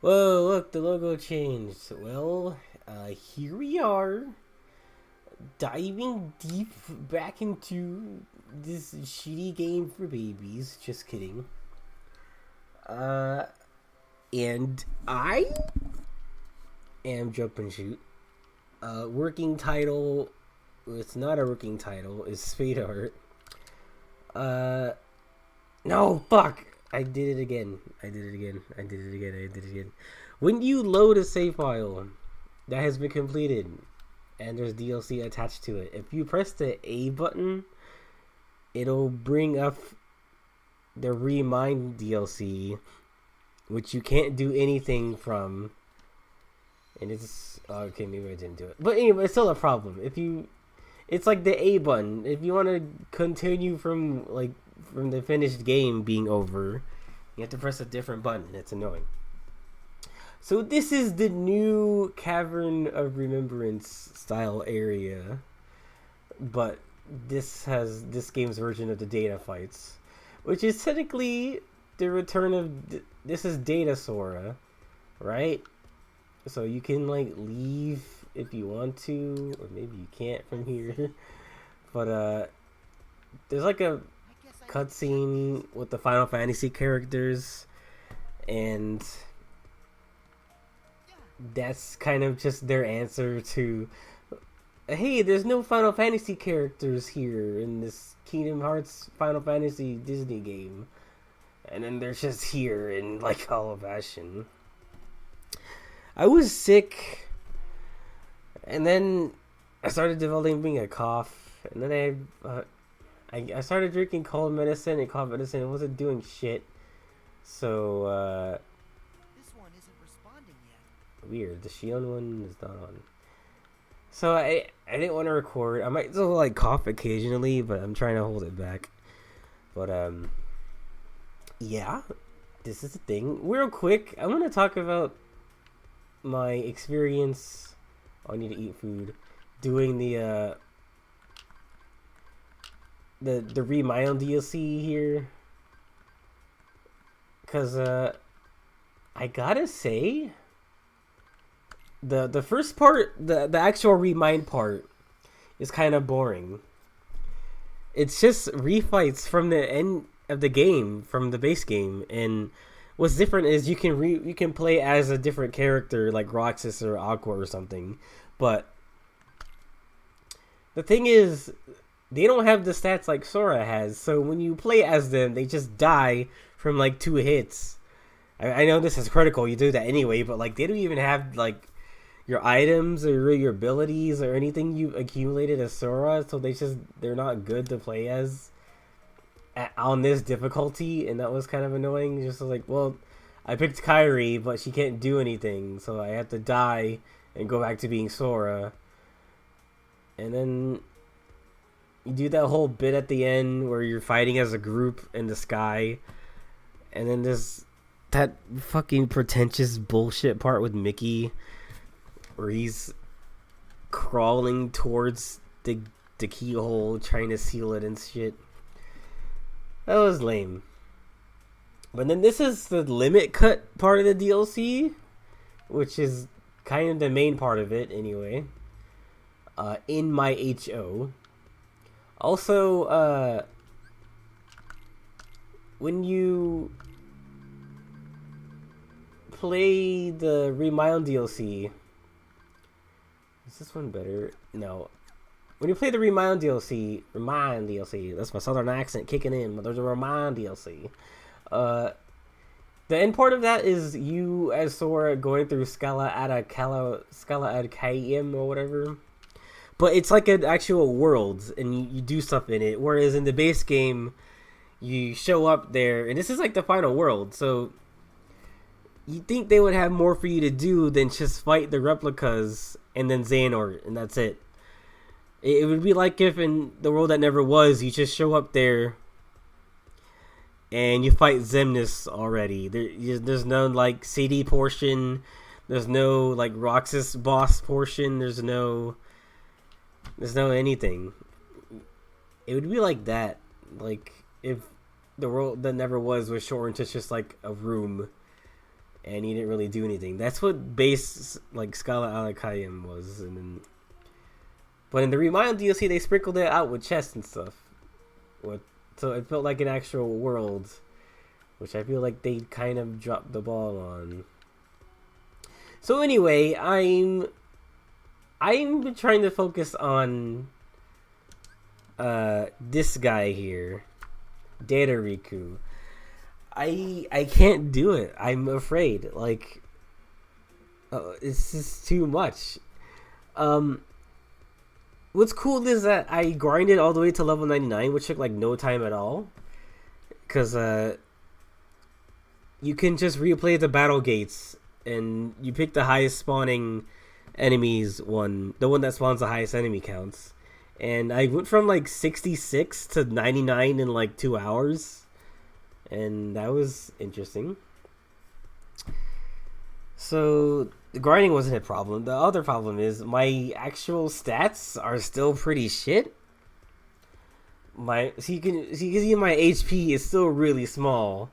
Whoa, look, the logo changed. Well, here we are, diving deep back into this shitty game for babies. Just kidding. Uh, and I am Jump and Shoot. Working title, it's not a working title, is Spade Art. Uh, no, fuck! I did it again. I did it again. I did it again. I did it again. When you load a save file that has been completed and there's DLC attached to it, if you press the A button, it'll bring up the Remind DLC, which you can't do anything from. And it's okay. Maybe I didn't do it, but anyway, it's still a problem. It's like the A button. If you want to continue from the finished game being over, you have to press a different button. It's annoying. So this is the new Cavern of Remembrance style area, but this game's version of the data fights, which is technically the return of this is Data Sora, right? So you can like leave if you want to, or maybe you can't from here. But there's like a cutscene with the Final Fantasy characters, and that's kind of just their answer to, hey, there's no Final Fantasy characters here in this Kingdom Hearts Final Fantasy Disney game, and then they're just here in like Hollow Bastion. I was sick, and then I started developing a cough, and then I started drinking cold medicine, and cough medicine. It wasn't doing shit. So This one isn't responding yet. weird. The Shion one is not on. So I didn't want to record. I might still like cough occasionally, but I'm trying to hold it back. But yeah, this is the thing. Real quick, I want to talk about my experience. I need to eat food. Doing the Remind DLC here, cause I gotta say the first part, the actual Remind part, is kind of boring. It's just refights from the end of the game, from the base game, and what's different is you can play as a different character like Roxas or Aqua or something, but the thing is they don't have the stats like Sora has, so when you play as them, they just die from like 2 hits. I know this is critical, you do that anyway, but like they don't even have like your items or your abilities or anything you've accumulated as Sora, so they're not good to play as on this difficulty, and that was kind of annoying. Just like, well, I picked Kairi, but she can't do anything, so I have to die and go back to being Sora. And then you do that whole bit at the end where you're fighting as a group in the sky, and then there's that fucking pretentious bullshit part with Mickey where he's crawling towards the keyhole trying to seal it and shit. That was lame. But then this is the limit cut part of the DLC, which is kind of the main part of it anyway. In my HO. Also, when you play the Remind DLC, is this one better? No. When you play the Remind DLC, that's my southern accent kicking in, but there's a Remind DLC. The end part of that is you as Sora going through Scala ad Caem or whatever. But it's like an actual world, and you do stuff in it. Whereas in the base game, you show up there, and this is like the final world, so you think they would have more for you to do than just fight the replicas and then Xehanort, and that's it. It would be like if in the world that never was, you just show up there and you fight Xemnas already. There's no like CD portion. There's no like Roxas boss portion. There's no anything. It would be like that. Like if the world that never was shortened to just like a room, and he didn't really do anything. That's what base like Scala Alakayim was, and then, but in the Remind DLC they sprinkled it out with chests and stuff. So it felt like an actual world, which I feel like they kind of dropped the ball on. So anyway, I'm trying to focus on this guy here, Data Riku. I can't do it. I'm afraid. Like, it's just too much. What's cool is that I grinded all the way to level 99, which took like no time at all. Because you can just replay the battle gates, and you pick the highest spawning enemies one, the one that spawns the highest enemy counts. And I went from like 66 to 99 in like 2 hours. And that was interesting. So the grinding wasn't a problem. The other problem is my actual stats are still pretty shit. So you can see my HP is still really small.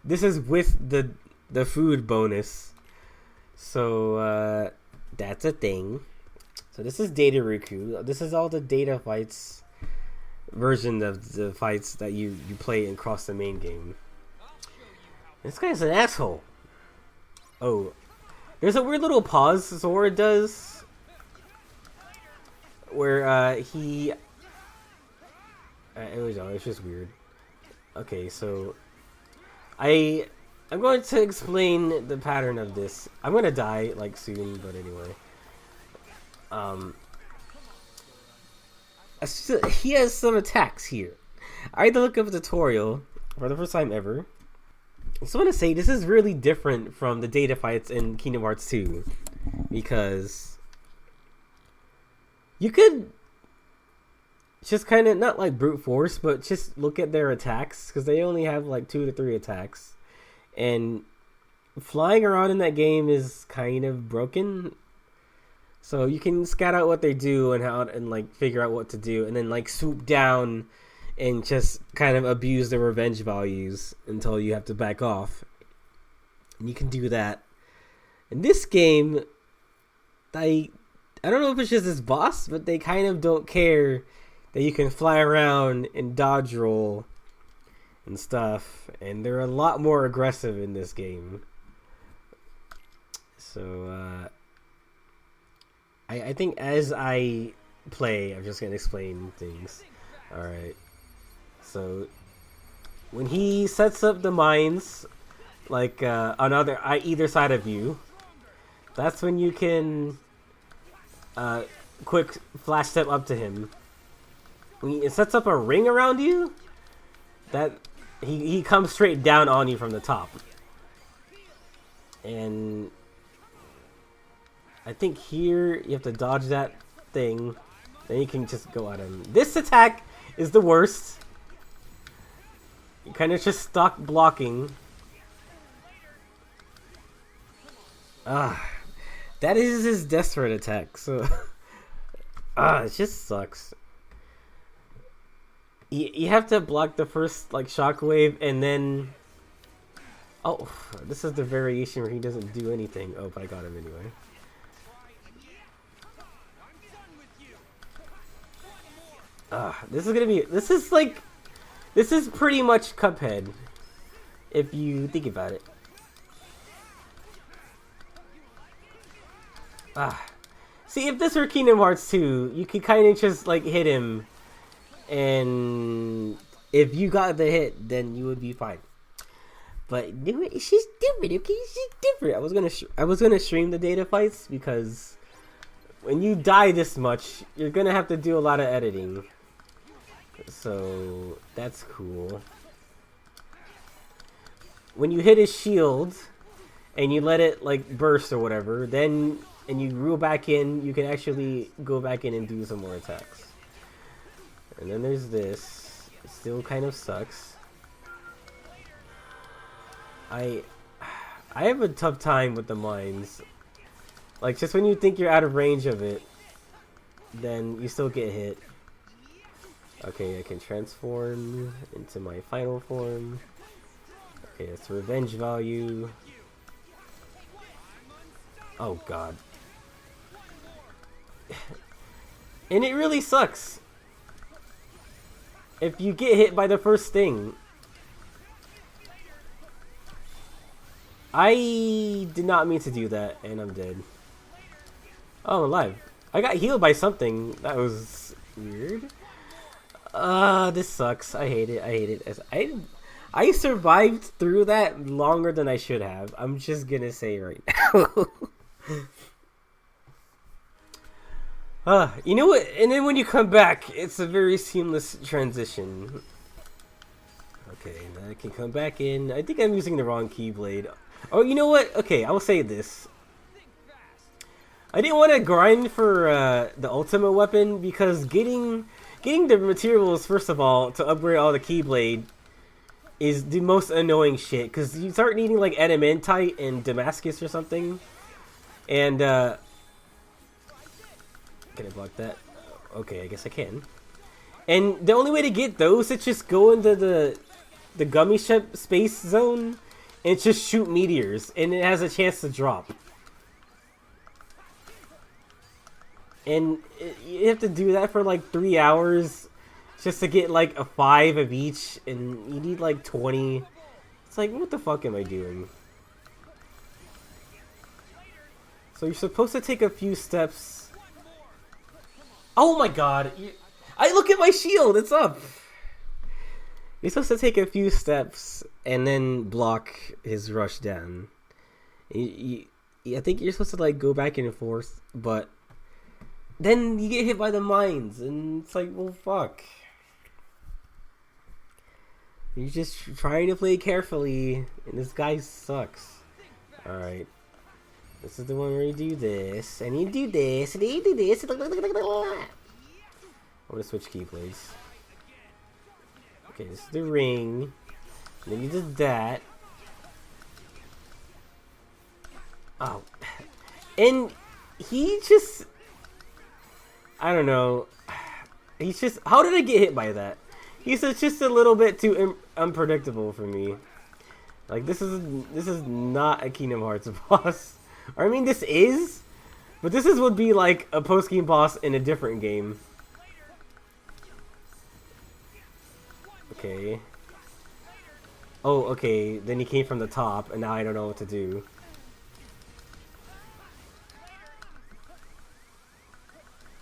This is with the food bonus. So that's a thing. So this is Data Riku. This is all the data fights version of the fights that you play across the main game. This guy's an asshole. Oh, there's a weird little pause Zora does where he it's just weird. Okay, so I'm going to explain the pattern of this. I'm gonna die like soon, but anyway. He has some attacks here. I had to look up a tutorial for the first time ever. I just want to say this is really different from the data fights in Kingdom Hearts 2, because you could just kind of not like brute force, but just look at their attacks, because they only have like 2 to 3 attacks, and flying around in that game is kind of broken. So you can scout out what they do and like figure out what to do, and then like swoop down and just kind of abuse the revenge values until you have to back off. And you can do that. In this game, I don't know if it's just this boss, but they kind of don't care that you can fly around and dodge roll and stuff. And they're a lot more aggressive in this game. So, I think as I play, I'm just going to explain things. Alright. So, when he sets up the mines, like on either side of you, that's when you can quick flash step up to him. When he sets up a ring around you, that he comes straight down on you from the top. And I think here you have to dodge that thing, then you can just go at him. This attack is the worst. You kind of just stuck blocking. That is his desperate attack. So, it just sucks. You have to block the first like shockwave, and then this is the variation where he doesn't do anything. Oh, but I got him anyway. This is pretty much Cuphead, if you think about it. See, if this were Kingdom Hearts 2, you could kind of just like hit him, and if you got the hit, then you would be fine. But it's just different. Okay, it's just different. I was gonna stream the data fights, because when you die this much, you're gonna have to do a lot of editing. So that's cool. When you hit his shield and you let it like burst or whatever, then and you reel back in, you can actually go back in and do some more attacks. And then there's this. It still kind of sucks. I have a tough time with the mines. Like, just when you think you're out of range of it, then you still get hit. Okay, I can transform into my final form. Okay, that's revenge value. Oh god. And it really sucks if you get hit by the first thing. I did not mean to do that, and I'm dead. Oh, I'm alive. I got healed by something. That was weird. This sucks. I hate it. I hate it. I survived through that longer than I should have. I'm just gonna say right now. You know what? And then when you come back, it's a very seamless transition. Okay, now I can come back in. I think I'm using the wrong keyblade. Oh, you know what? Okay, I will say this. I didn't want to grind for the ultimate weapon because getting the materials, first of all, to upgrade all the keyblade is the most annoying shit. Because you start needing like adamantite and Damascus or something. And, can I block that? Okay, I guess I can. And the only way to get those is just go into the gummy ship space zone and just shoot meteors, and it has a chance to drop. And you have to do that for like 3 hours just to get like a 5 of each, and you need like 20. It's like, what the fuck am I doing? So you're supposed to take a few steps. Oh my god! I look at my shield, it's up! You're supposed to take a few steps and then block his rush down. I think you're supposed to like go back and forth, but then you get hit by the mines, and it's like, well, fuck. You're just trying to play carefully, and this guy sucks. Alright. This is the one where you do this, and you do this, and you do this. I'm gonna switch keyblades. Okay, this is the ring. And then you did that. Oh. And he just... I don't know. He's just... How did I get hit by that? He's just a little bit too unpredictable for me. Like, this is not a Kingdom Hearts boss. Or, I mean, this is. But this would be like a post-game boss in a different game. Okay. Oh, okay. Then he came from the top, and now I don't know what to do.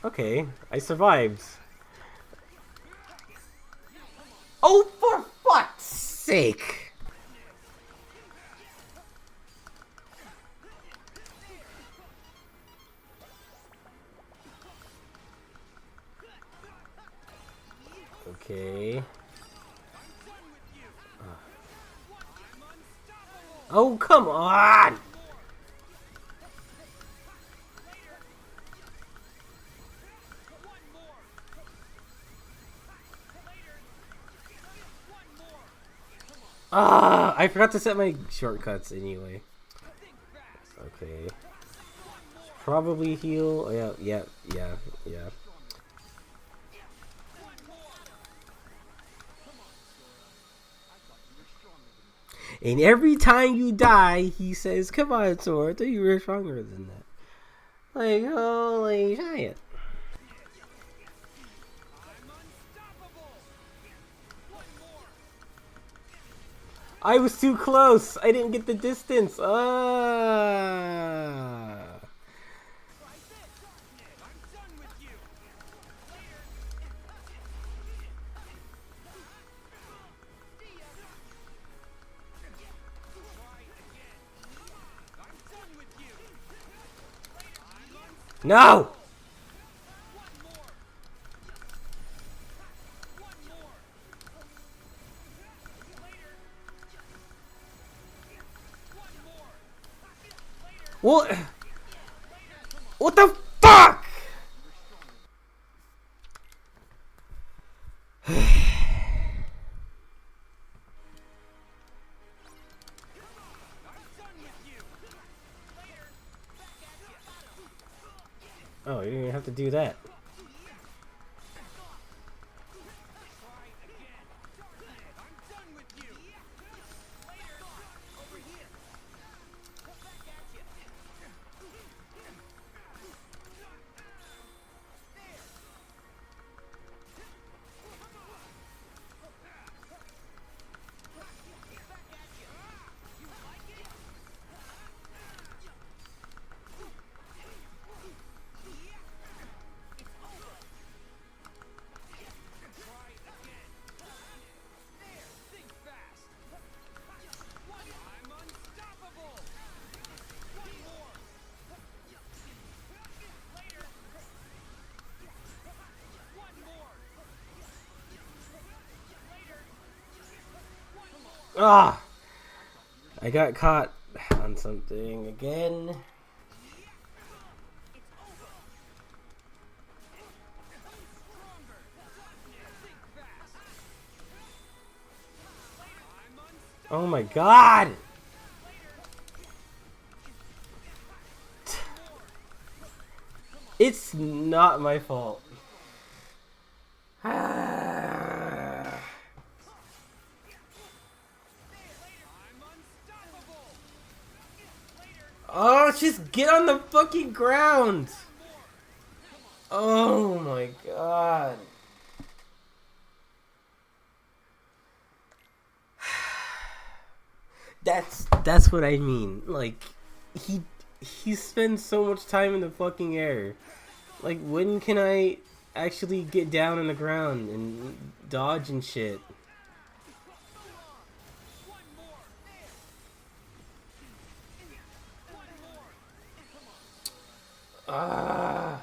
Okay, I survived. Oh, for fuck's sake! Okay. Oh, come on! I forgot to set my shortcuts anyway. Okay. Probably heal. Oh, yeah. And every time you die, he says, "Come on, Sora, I thought you were stronger than that." Like, holy shit. I was too close. I didn't get the distance. No! What the fuck? Oh, you didn't have to do that. Ah! I got caught on something again. Oh my god! It's not my fault. Oh, just get on the fucking ground! Oh my god. That's what I mean. Like, he spends so much time in the fucking air. Like, when can I actually get down on the ground and dodge and shit? Ah.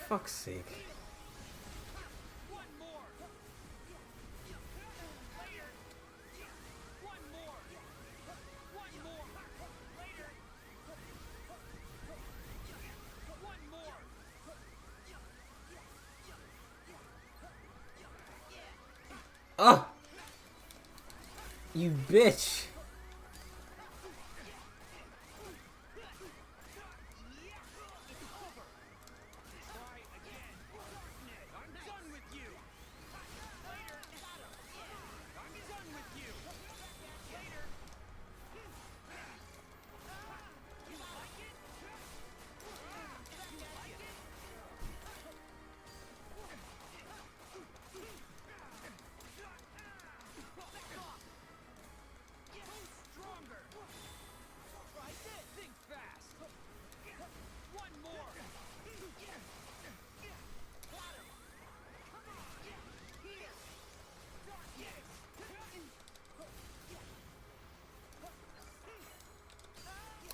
Fuck's sake. Oh! You bitch!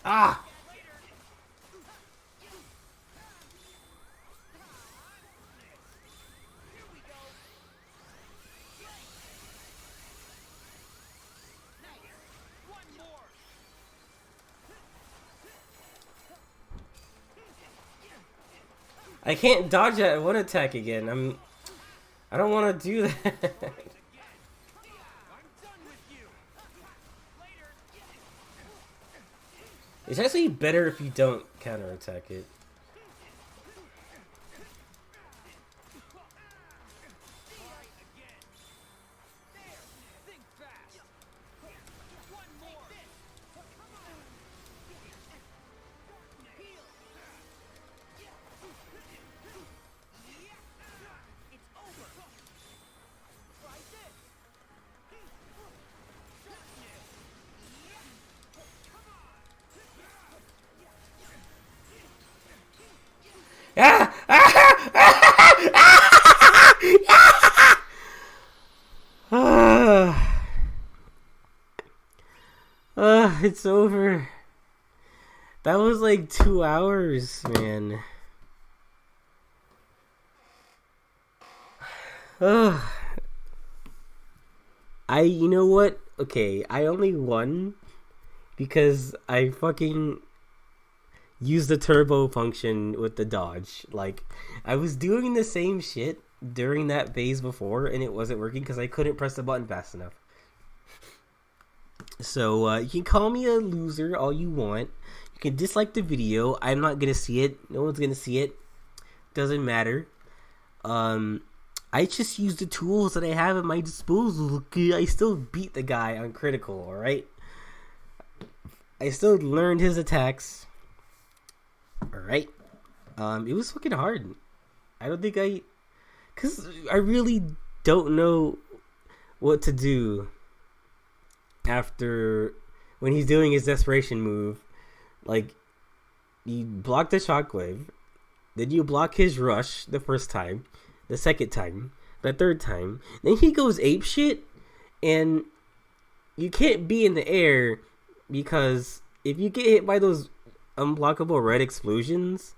Ah! I can't dodge that one attack again. I don't want to do that. It's actually better if you don't counterattack it. Ah! It's over. That was like 2 hours, man. You know what? Okay, I only won because I fucking used the turbo function with the dodge. Like, I was doing the same shit during that phase before, and it wasn't working because I couldn't press the button fast enough. So, you can call me a loser all you want. You can dislike the video. I'm not gonna see it. No one's gonna see it. Doesn't matter. I just use the tools that I have at my disposal. I still beat the guy on critical, alright? I still learned his attacks. Alright. It was fucking hard. I don't think because I really don't know what to do after when he's doing his desperation move. Like, you block the shockwave, then you block his rush the first time, the second time, the third time, then he goes ape shit, and you can't be in the air because if you get hit by those unblockable red explosions,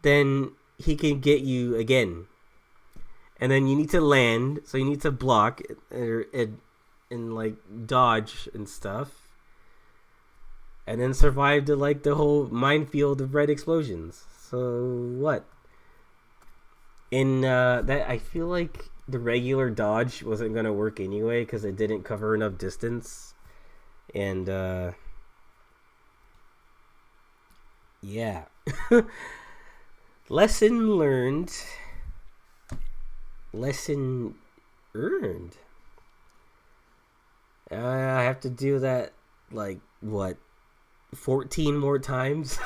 then he can get you again. And then you need to land, so you need to block and like dodge and stuff. And then survive to like the whole minefield of red explosions. So what? In that, I feel like the regular dodge wasn't gonna work anyway because it didn't cover enough distance. And yeah. Lesson learned. Lesson earned. I have to do that, like, what, 14 more times?